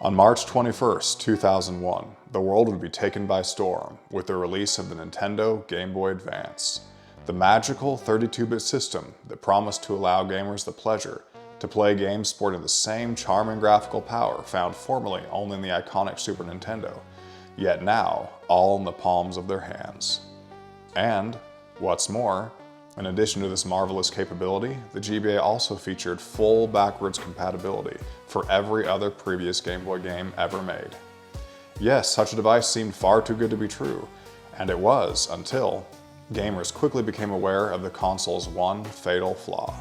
On March 21st, 2001, the world would be taken by storm with the release of the Nintendo Game Boy Advance, the magical 32-bit system that promised to allow gamers the pleasure to play games sporting the same charming graphical power found formerly only in the iconic Super Nintendo, yet now all in the palms of their hands. And, what's more, in addition to this marvelous capability, the GBA also featured full backwards compatibility for every other previous Game Boy game ever made. Yes, such a device seemed far too good to be true, and it was until gamers quickly became aware of the console's one fatal flaw: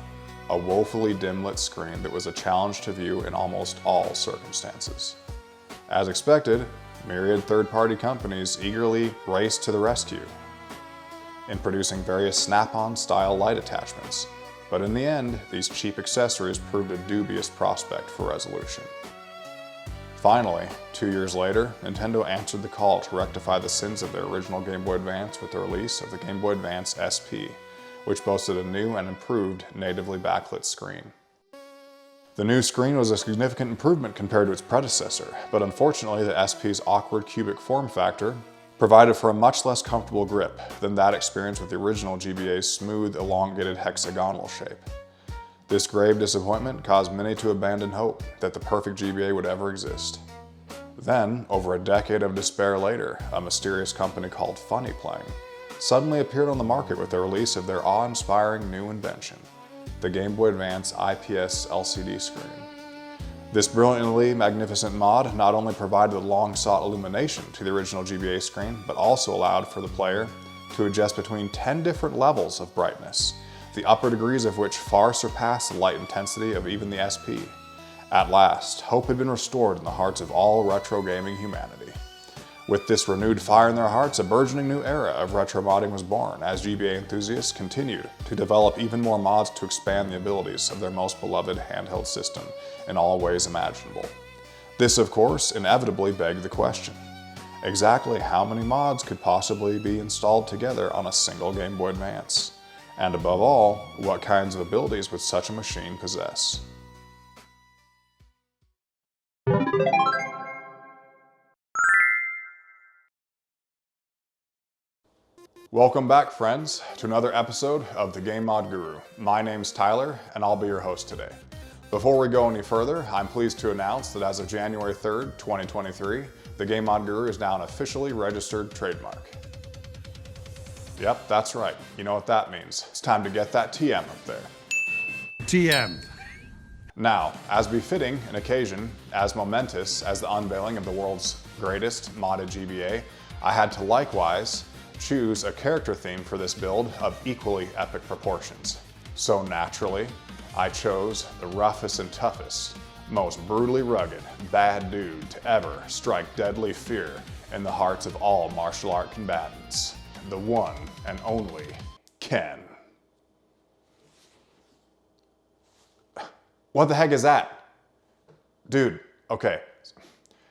a woefully dim-lit screen that was a challenge to view in almost all circumstances. As expected, myriad third-party companies eagerly raced to the rescue in producing various snap-on style light attachments, but in the end, these cheap accessories proved a dubious prospect for resolution. Finally, 2 years later, Nintendo answered the call to rectify the sins of their original Game Boy Advance with the release of the Game Boy Advance SP, which boasted a new and improved natively backlit screen. The new screen was a significant improvement compared to its predecessor, but unfortunately the SP's awkward cubic form factor provided for a much less comfortable grip than that experienced with the original GBA's smooth, elongated hexagonal shape. This grave disappointment caused many to abandon hope that the perfect GBA would ever exist. Then, over a decade of despair later, a mysterious company called Funny Playing suddenly appeared on the market with the release of their awe-inspiring new invention, the Game Boy Advance IPS LCD screen. This brilliantly magnificent mod not only provided the long-sought illumination to the original GBA screen, but also allowed for the player to adjust between 10 different levels of brightness, the upper degrees of which far surpassed the light intensity of even the SP. At last, hope had been restored in the hearts of all retro gaming humanity. With this renewed fire in their hearts, a burgeoning new era of retro modding was born as GBA enthusiasts continued to develop even more mods to expand the abilities of their most beloved handheld system in all ways imaginable. This, of course, inevitably begged the question: exactly how many mods could possibly be installed together on a single Game Boy Advance? And above all, what kinds of abilities would such a machine possess? Welcome back, friends, to another episode of the Game Mod Guru. My name's Tyler, and I'll be your host today. Before we go any further, I'm pleased to announce that as of January 3rd, 2023, the Game Mod Guru is now an officially registered trademark. Yep, that's right. You know what that means. It's time to get that TM up there. TM. Now, as befitting an occasion as momentous as the unveiling of the world's greatest modded GBA, I had to likewise choose a character theme for this build of equally epic proportions. So naturally, I chose the roughest and toughest, most brutally rugged, bad dude to ever strike deadly fear in the hearts of all martial art combatants, the one and only Ken. What the heck is that? Dude, okay,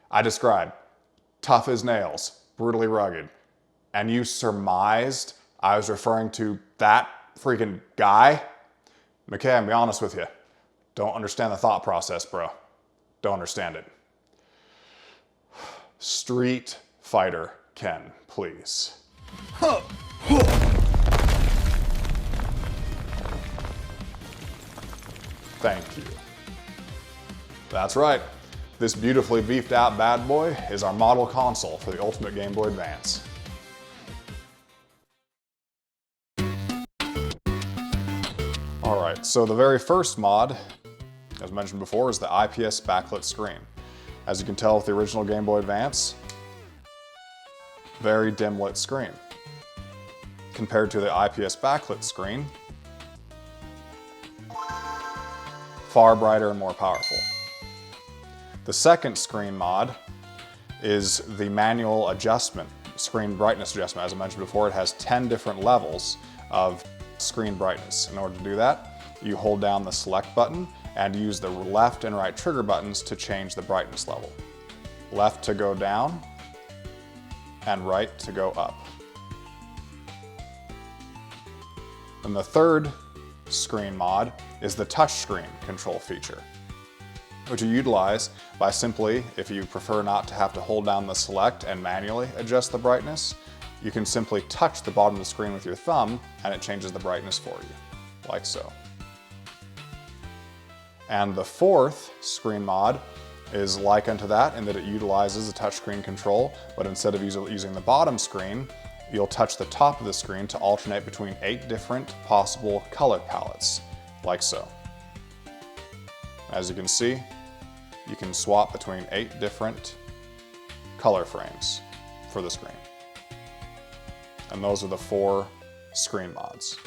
I described tough as nails, brutally rugged, and you surmised I was referring to that freaking guy? McKay, I'm be honest with you. Don't understand the thought process, bro. Don't understand it. Street Fighter Ken, please. Thank you. That's right. This beautifully beefed out bad boy is our model console for the Ultimate Game Boy Advance. Alright, so the very first mod, as mentioned before, is the IPS backlit screen. As you can tell with the original Game Boy Advance, very dim lit screen. Compared to the IPS backlit screen, far brighter and more powerful. The second screen mod is the manual adjustment, screen brightness adjustment. As I mentioned before, it has 10 different levels of screen brightness. In order to do that, you hold down the select button and use the left and right trigger buttons to change the brightness level. Left to go down and right to go up. And the third screen mod is the touchscreen control feature. which you utilize by simply, if you prefer not to have to hold down the select and manually adjust the brightness, you can simply touch the bottom of the screen with your thumb and it changes the brightness for you, like so. And the fourth screen mod is like unto that in that it utilizes a touchscreen control, but instead of using the bottom screen, you'll touch the top of the screen to alternate between 8 different possible color palettes, like so. As you can see, you can swap between 8 different color frames for the screen. And those are the 4 screen mods.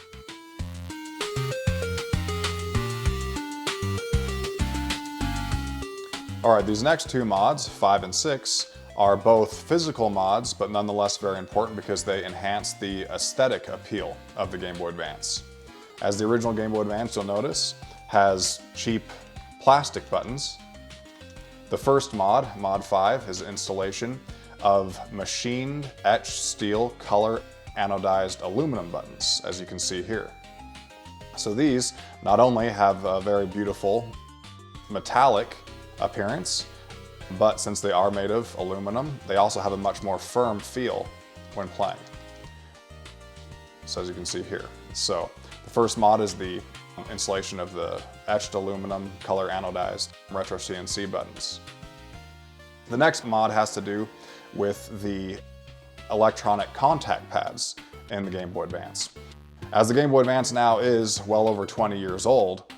All right, these next 2 mods, 5 and 6, are both physical mods, but nonetheless very important because they enhance the aesthetic appeal of the Game Boy Advance. As the original Game Boy Advance, you'll notice, has cheap plastic buttons. The first mod, Mod 5, is an installation of machined etched steel color anodized aluminum buttons, as you can see here. So these not only have a very beautiful metallic appearance, but since they are made of aluminum, they also have a much more firm feel when playing. So as you can see here. So the first mod is the installation of the etched aluminum color anodized retro CNC buttons. The next mod has to do with the electronic contact pads in the Game Boy Advance. As the Game Boy Advance now is well over 20 years old,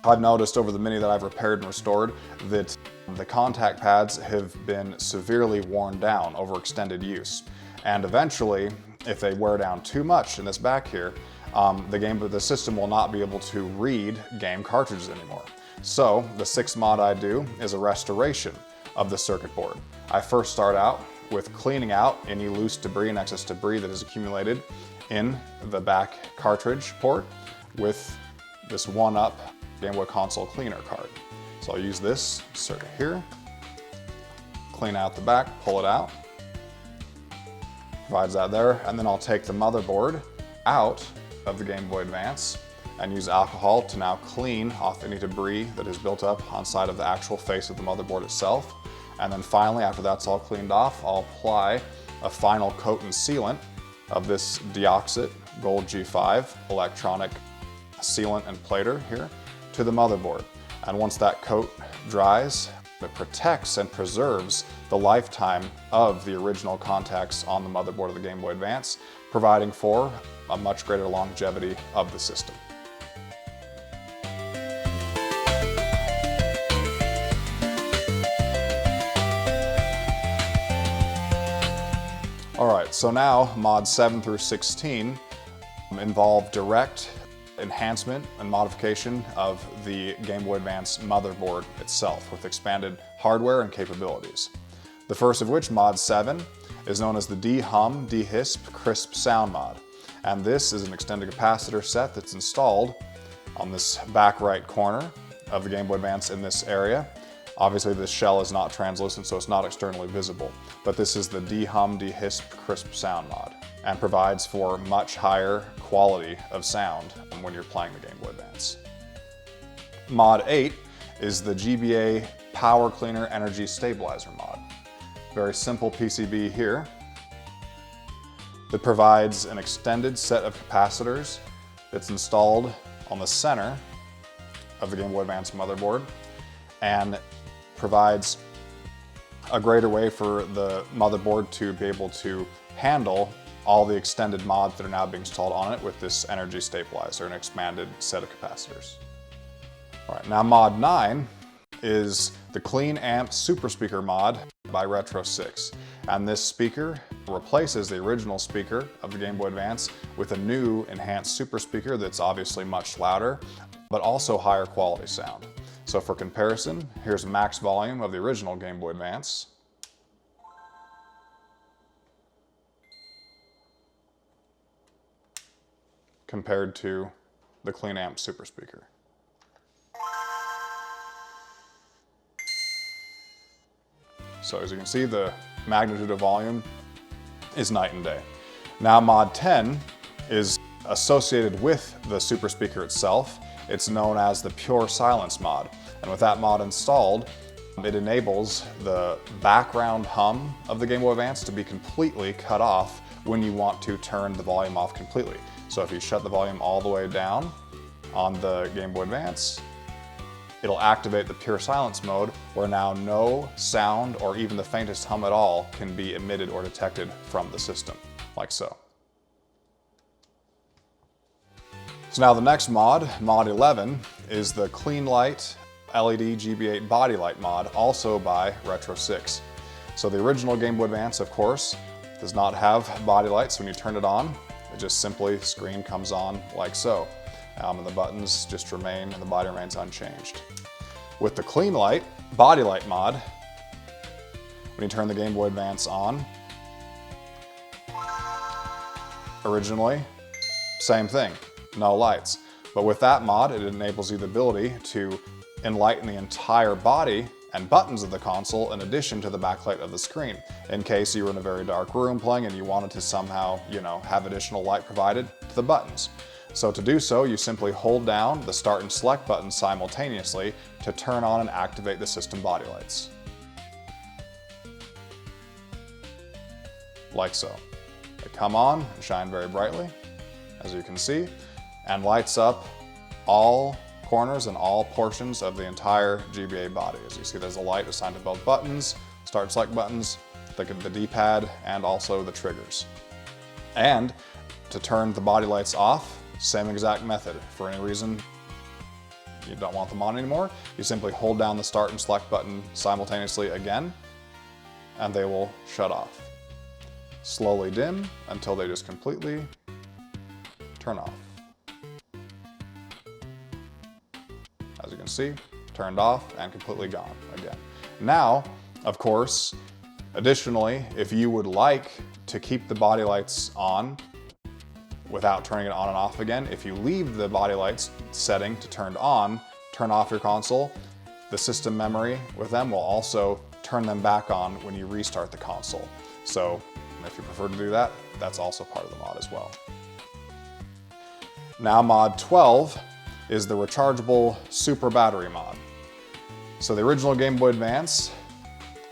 I've noticed over the many that I've repaired and restored that the contact pads have been severely worn down over extended use. And eventually, if they wear down too much in this back here, the system will not be able to read game cartridges anymore. So the 6th mod I do is a restoration of the circuit board. I first start out with cleaning out any loose debris and excess debris that is accumulated in the back cartridge port with this 1-up Game Boy console cleaner card. So I'll use this, insert it here, clean out the back, pull it out, provides that there, and then I'll take the motherboard out of the Game Boy Advance and use alcohol to now clean off any debris that is built up on side of the actual face of the motherboard itself. And then finally, after that's all cleaned off, I'll apply a final coat and sealant of this Deoxit Gold G5 electronic sealant and plater here to the motherboard. And once that coat dries, it protects and preserves the lifetime of the original contacts on the motherboard of the Game Boy Advance, providing for a much greater longevity of the system. All right, so now mods 7 through 16 involve direct enhancement and modification of the Game Boy Advance motherboard itself with expanded hardware and capabilities. The first of which, Mod 7, is known as the D-Hum D-Hisp Crisp Sound Mod. And this is an extended capacitor set that's installed on this back right corner of the Game Boy Advance in this area. Obviously this shell is not translucent, so it's not externally visible, but this is the D-Hum D-Hisp Crisp Sound Mod and provides for much higher quality of sound when you're playing the Game Boy Advance. Mod 8 is the GBA Power Cleaner Energy Stabilizer mod. Very simple PCB here that provides an extended set of capacitors that's installed on the center of the Game Boy Advance motherboard and provides a greater way for the motherboard to be able to handle all the extended mods that are now being installed on it with this energy stabilizer and expanded set of capacitors. All right, now Mod 9 is the Clean Amp Super Speaker mod by Retro 6. And this speaker replaces the original speaker of the Game Boy Advance with a new enhanced super speaker that's obviously much louder, but also higher quality sound. So for comparison, here's max volume of the original Game Boy Advance. Compared to the Clean Amp Super Speaker. So as you can see, the magnitude of volume is night and day. Now Mod 10 is associated with the super speaker itself It's known as the Pure Silence mod. And with that mod installed, it enables the background hum of the Game Boy Advance to be completely cut off when you want to turn the volume off completely. So if you shut the volume all the way down on the Game Boy Advance, it'll activate the Pure Silence mode, where now no sound or even the faintest hum at all can be emitted or detected from the system, like so. So now the next mod, Mod 11, is the Clean Light LED GB8 Body Light mod, also by Retro 6. So the original Game Boy Advance, of course, does not have body lights. When you turn it on, it just simply, screen comes on like so. And the buttons just remain and the body remains unchanged. With the Clean Light Body Light mod, when you turn the Game Boy Advance on, originally, same thing, no lights. But with that mod, it enables you the ability to enlighten the entire body and buttons of the console in addition to the backlight of the screen, in case you were in a very dark room playing and you wanted to somehow, have additional light provided to the buttons. So to do so, you simply hold down the start and select buttons simultaneously to turn on and activate the system body lights. Like so. They come on and shine very brightly, as you can see, and lights up all corners and all portions of the entire GBA body. As you see, there's a light assigned to both buttons, start and select buttons, the D-pad, and also the triggers. And to turn the body lights off, same exact method. For any reason you don't want them on anymore, you simply hold down the start and select button simultaneously again, and they will shut off. Slowly dim until they just completely turn off. As you can see, turned off and completely gone again. Now, of course, additionally, if you would like to keep the body lights on without turning it on and off again, if you leave the body lights setting to turned on, turn off your console, the system memory with them will also turn them back on when you restart the console. So if you prefer to do that, that's also part of the mod as well. Now mod 12 is the rechargeable super battery mod. So the original Game Boy Advance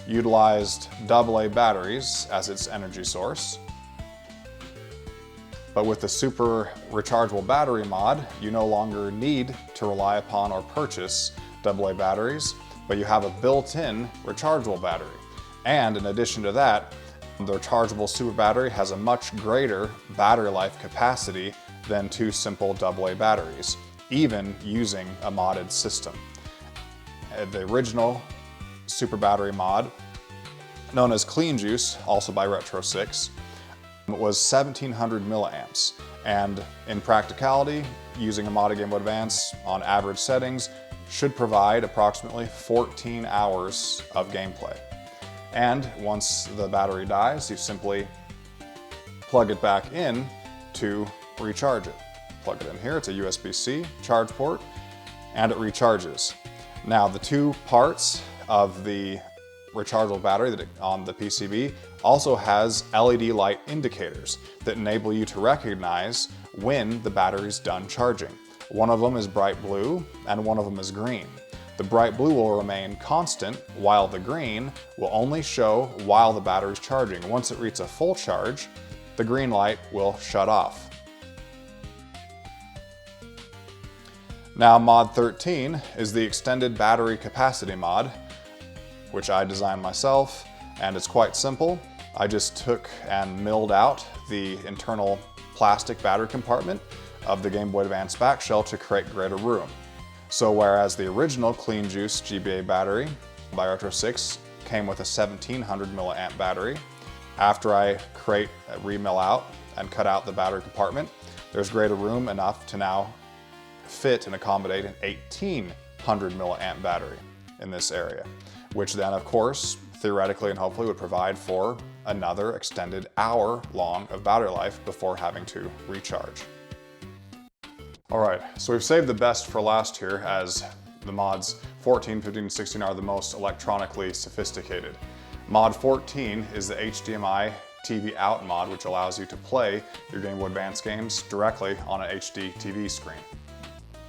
utilized AA batteries as its energy source. But with the super rechargeable battery mod, you no longer need to rely upon or purchase AA batteries, but you have a built-in rechargeable battery. And in addition to that, the rechargeable super battery has a much greater battery life capacity than two simple AA batteries, even using a modded system. The original super battery mod, known as Clean Juice, also by Retro 6, was 1700 milliamps. And in practicality, using a modded Game Boy Advance on average settings should provide approximately 14 hours of gameplay. And once the battery dies, you simply plug it back in to recharge it. Plug it in here, it's a USB-C charge port, and it recharges. Now the two parts of the rechargeable battery on the PCB also has LED light indicators that enable you to recognize when the battery's done charging. One of them is bright blue and one of them is green. The bright blue will remain constant, while the green will only show while the battery's charging. Once it reaches a full charge, the green light will shut off. Now mod 13 is the extended battery capacity mod, which I designed myself, and it's quite simple. I just took and milled out the internal plastic battery compartment of the Game Boy Advance back shell to create greater room. So whereas the original Clean Juice GBA battery by Retro 6 came with a 1700 milliamp battery, after I remill out and cut out the battery compartment, there's greater room enough to now fit and accommodate an 1800 milliamp battery in this area, which then of course theoretically and hopefully would provide for another extended hour long of battery life before having to recharge. All right, so we've saved the best for last here, as the mods 14, 15, and 16 are the most electronically sophisticated. Mod 14 is the HDMI TV out mod, which allows you to play your Game Boy Advance games directly on an HD TV screen.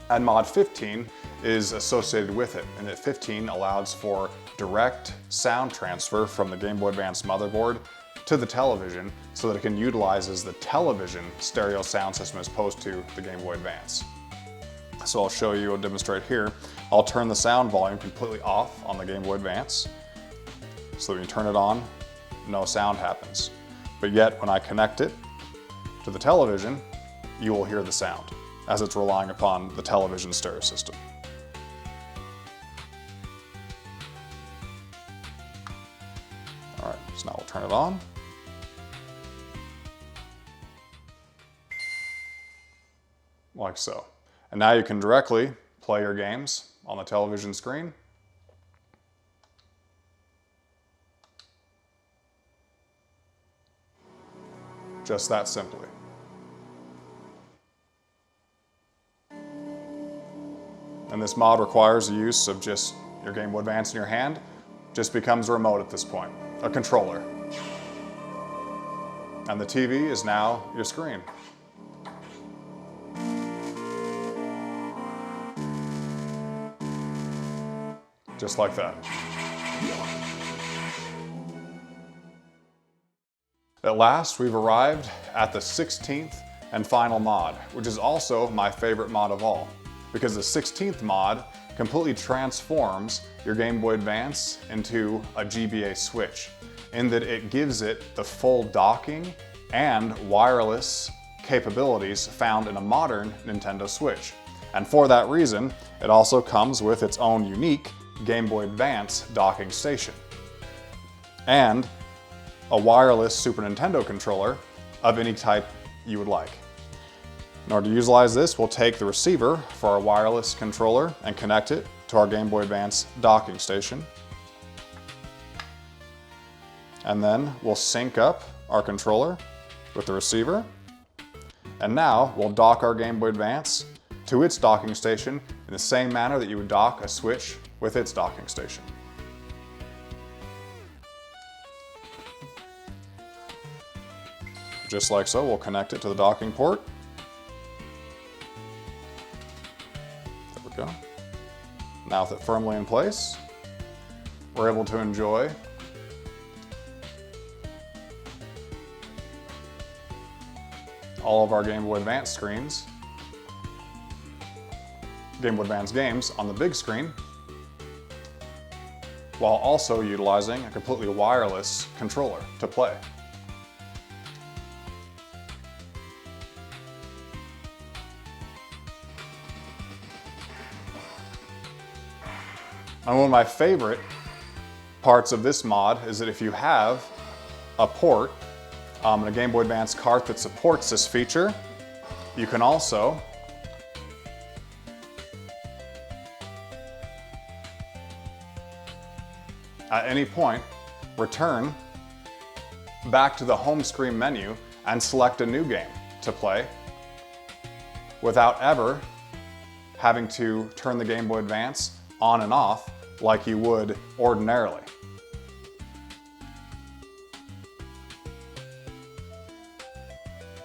And mod 15 is associated with it, and that 15 allows for direct sound transfer from the Game Boy Advance motherboard to the television so that it can utilize as the television stereo sound system as opposed to the Game Boy Advance. So I'll show you, I'll demonstrate here. I'll turn the sound volume completely off on the Game Boy Advance so that when you turn it on, no sound happens. But yet when I connect it to the television, you will hear the sound, as it's relying upon the television stereo system. All right, so now we'll turn it on. Like so. And now you can directly play your games on the television screen. Just that simply. And this mod requires the use of just your Game Boy Advance in your hand. Just becomes a remote at this point, a controller. And the TV is now your screen. Just like that. At last, we've arrived at the 16th and final mod, which is also my favorite mod of all, because the 16th mod completely transforms your Game Boy Advance into a GBA Switch, in that it gives it the full docking and wireless capabilities found in a modern Nintendo Switch. And for that reason, it also comes with its own unique Game Boy Advance docking station, and a wireless Super Nintendo controller of any type you would like. In order to utilize this, we'll take the receiver for our wireless controller and connect it to our Game Boy Advance docking station. And then we'll sync up our controller with the receiver. And now we'll dock our Game Boy Advance to its docking station in the same manner that you would dock a Switch with its docking station. Just like so, we'll connect it to the docking port. There we go. Now with it firmly in place, we're able to enjoy all of our Game Boy Advance screens, Game Boy Advance games on the big screen, while also utilizing a completely wireless controller to play. And one of my favorite parts of this mod is that if you have a port and a Game Boy Advance cart that supports this feature, you can also at any point return back to the home screen menu and select a new game to play without ever having to turn the Game Boy Advance on and off like you would ordinarily.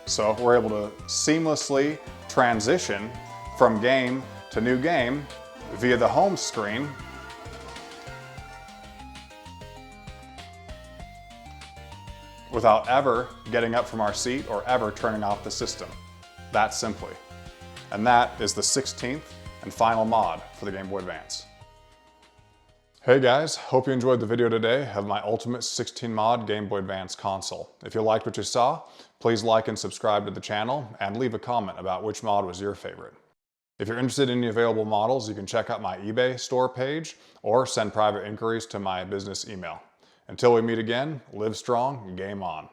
So we're able to seamlessly transition from game to new game via the home screen without ever getting up from our seat or ever turning off the system. That simply. And that is the 16th and final mod for the Game Boy Advance. Hey guys, hope you enjoyed the video today of my Ultimate 16 mod Game Boy Advance console. If you liked what you saw, please like and subscribe to the channel and leave a comment about which mod was your favorite. If you're interested in any available models, you can check out my eBay store page or send private inquiries to my business email. Until we meet again, live strong and game on.